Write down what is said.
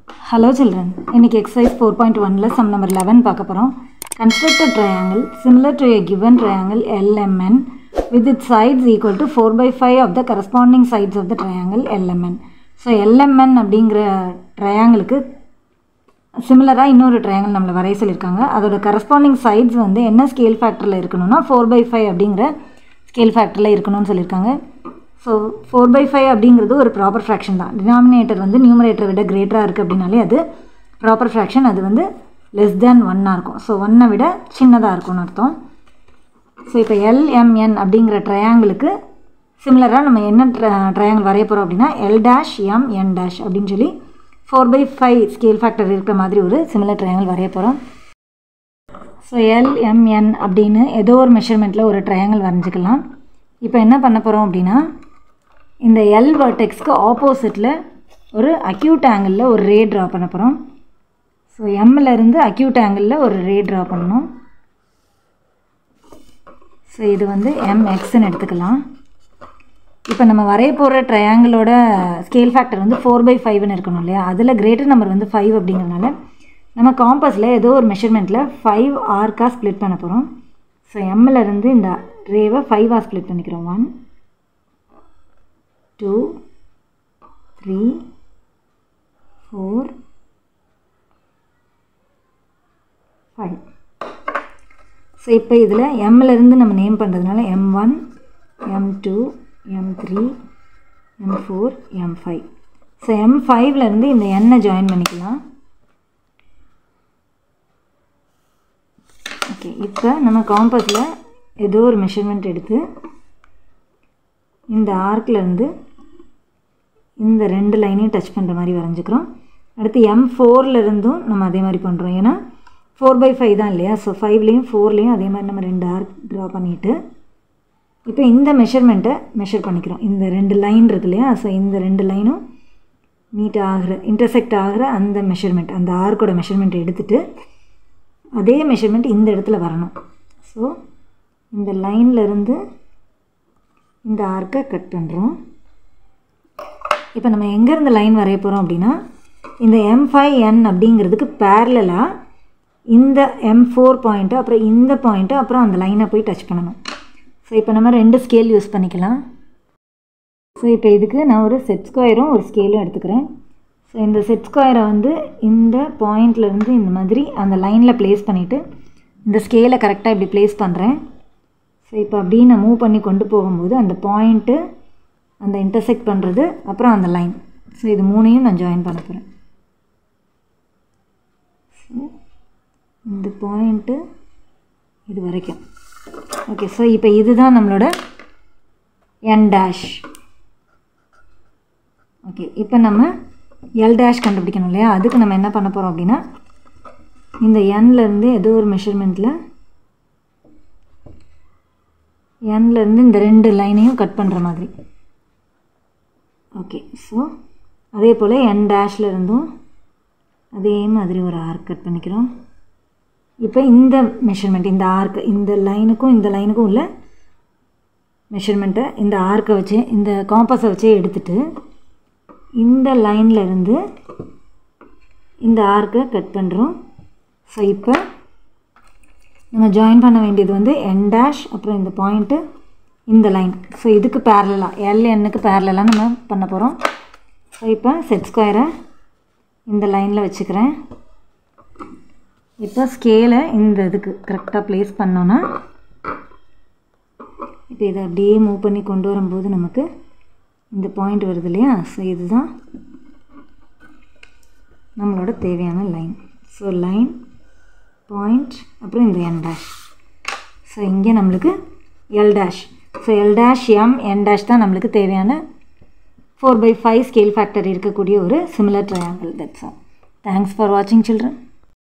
Hello children, இன்னைக்கு exercise 4.1 sum number 11 பார்க்க போறோம். Construct a triangle similar to a given triangle LMN with its sides equal to 4/5 of the corresponding sides of the triangle LMN. So LMN அப்படிங்கற triangleக்கு similar-ஆ இன்னொரு triangle நம்மள வரைய சொல்லிருக்காங்க. அதோட corresponding sides வந்து என்ன scale factorல இருக்கணும்னா 4/5 அப்படிங்கற scale factorல இருக்கணும்னு சொல்லிருக்காங்க. So 4/5 அப்படிங்கிறது ஒரு ப்ராப்பர் ஃப்ராக்ஷன் தான். டினாமினேட்டர் வந்து நியூமரேட்டரை விட கிரேட்டராக இருக்குது அப்படின்னாலே அது ப்ராப்பர் ஃப்ராக்ஷன். அது வந்து லெஸ் தேன் 1 இருக்கும். ஸோ 1 விட சின்னதாக இருக்கும்னு அர்த்தம். ஸோ இப்போ LMN அப்படிங்கிற ட்ரையாங்கிளுக்கு சிமிலராக நம்ம என்ன ட்ரையாங்கிள் வரைய போகிறோம் அப்படின்னா L'(M') அப்படின்னு சொல்லி 4/5 ஸ்கேல் ஃபேக்டர் இருக்கிற மாதிரி ஒரு சிமிலர் ட்ரையாங்கிள் வரைய போகிறோம். ஸோ LMN அப்படின்னு ஏதோ ஒரு மெஷர்மெண்ட்டில் ஒரு ட்ரையாங்கிள் வரைஞ்சிக்கலாம். இப்போ என்ன பண்ண போகிறோம் அப்படின்னா இந்த L வெர்டெக்ஸ்க்கு ஆப்போசிட்டில் ஒரு அக்யூட் ஆங்கிளில் ஒரு ரே ட்ரா பண்ண போகிறோம். ஸோ எம்மிலேருந்து அக்யூட் ஆங்கிளில் ஒரு ரே ட்ரா பண்ணணும். ஸோ இது வந்து MXன்னு எடுத்துக்கலாம். இப்போ நம்ம வரைய போகிற ட்ரையாங்கிளோட ஸ்கேல் ஃபேக்டர் வந்து 4/5ன்னு இருக்கணும் இல்லையா? அதில் கிரேட்டர் நம்பர் வந்து 5 அப்படிங்கிறதுனால நம்ம காம்பஸில் ஏதோ ஒரு மெஷர்மெண்ட்டில் 5 ஆர்க்காக ஸ்ப்ளிட் பண்ண போகிறோம். ஸோ எம்மிலேருந்து இந்த ரேவை 5ஆக ஸ்ப்ளிட் பண்ணிக்கிறோம். 1 2 3 4 5. ஸோ இப்போ இதில் எம்மிலேருந்து நம்ம நேம் பண்ணுறதுனால M1 M2 M3 M4 M5. So M5லேருந்து இந்த எண்ணை ஜாயின் பண்ணிக்கலாம். ஓகே, இப்போ நம்ம காம்பஸில் ஏதோ ஒரு மெஷர்மெண்ட் எடுத்து இந்த ஆர்க்லேருந்து இந்த 2 லைனையும் டச் பண்ணுற மாதிரி வரைஞ்சிக்கிறோம். அடுத்து M4லேருந்தும் நம்ம அதே மாதிரி பண்ணுறோம். ஏன்னா 4/5 தான் இல்லையா? ஸோ 5லேயும் 4லேயும் அதே மாதிரி நம்ம 2 ஆர்க் ட்ரா பண்ணிவிட்டு இப்போ இந்த மெஷர்மெண்ட்டை மெஷர் பண்ணிக்கிறோம். இந்த 2 லைன் இருக்கு இல்லையா? ஸோ இந்த 2 லைனும் மீட் ஆகிற இன்டர்செக்ட் ஆகிற அந்த மெஷர்மெண்ட், அந்த ஆர்க்கோட மெஷர்மெண்ட்டை எடுத்துகிட்டு அதே மெஷர்மெண்ட் இந்த இடத்துல வரணும். ஸோ இந்த லைன்லேருந்து இந்த ஆர்க்கை கட் பண்ணுறோம். இப்போ நம்ம எங்கேருந்து லைன் வரைய போகிறோம் அப்படின்னா இந்த M5N அப்படிங்கிறதுக்கு பேரலாக இந்த M4 பாயிண்ட்டு, அப்புறம் இந்த பாயிண்ட்டு, அப்புறம் அந்த லைனை போய் டச் பண்ணணும். ஸோ இப்போ நம்ம 2 ஸ்கேல் யூஸ் பண்ணிக்கலாம். ஸோ இப்போ இதுக்கு நான் ஒரு செட் ஸ்கொயரும் ஒரு ஸ்கேலும் எடுத்துக்கிறேன். ஸோ இந்த செட் ஸ்கொயரை வந்து இந்த பாயிண்ட்லேருந்து இந்த மாதிரி அந்த லைனில் ப்ளேஸ் பண்ணிவிட்டு இந்த ஸ்கேலை கரெக்டாக இப்படி ப்ளேஸ் பண்ணுறேன். ஸோ இப்போ அப்படியே நான் மூவ் பண்ணி கொண்டு போகும்போது அந்த பாயிண்ட்டு, அந்த இன்டர்செக்ட் பண்ணுறது, அப்புறம் அந்த லைன், ஸோ இது 3ஐயும் நான் ஜாயின் பண்ண போகிறேன். ஸோ இந்த பாயிண்ட்டு இது வரைக்கும். ஓகே, ஸோ இப்போ இதுதான் நம்மளோட N'. ஓகே, இப்போ நம்ம L' கண்டுபிடிக்கணும் இல்லையா? அதுக்கு நம்ம என்ன பண்ண போகிறோம் அப்படின்னா இந்த Nலேருந்து ஏதோ ஒரு மெஷர்மெண்ட்டில் Nலேருந்து இந்த 2 லைனையும் கட் பண்ணுற மாதிரி. ஓகே, ஸோ அதே போல் N'-லேருந்தும் அதே மாதிரி ஒரு ஆர்க் கட் பண்ணிக்கிறோம். இப்போ இந்த மெஷர்மெண்ட், இந்த ஆர்க், இந்த லைனுக்கும் இந்த லைனுக்கும் உள்ள மெஷர்மெண்ட்டை இந்த ஆர்க்கை வச்சு, இந்த காம்பஸை வச்சே எடுத்துகிட்டு இந்த லைன்லேருந்து இந்த ஆர்க்கை கட் பண்ணுறோம். ஸோ இப்போ நம்ம ஜாயின் பண்ண வேண்டியது வந்து N', அப்புறம் இந்த பாயிண்ட்டு, இந்த லைன். ஸோ இதுக்கு பேரலாக LNக்கு பேரலாக நம்ம பண்ண போகிறோம். ஸோ இப்போ செட் ஸ்கொயரை இந்த லைனில் வச்சுக்கிறேன். இப்போ ஸ்கேலை இந்த இதுக்கு கரெக்டாக ப்ளேஸ் பண்ணோன்னா இப்போ இதை அப்படியே மூவ் பண்ணி கொண்டு வரும்போது நமக்கு இந்த பாயிண்ட் வருது இல்லையா? ஸோ இதுதான் நம்மளோட தேவையான லைன். ஸோ லைன், பாயிண்ட், அப்புறம் இந்த N'. ஸோ இங்கே நம்மளுக்கு L'. So L', M, N' தான் நம்மளுக்கு தேவையான 4/5 ஸ்கேல் ஃபேக்டர் இருக்கக்கூடிய ஒரு similar triangle. That's all. Thanks for வாட்சிங் சில்ட்ரன்.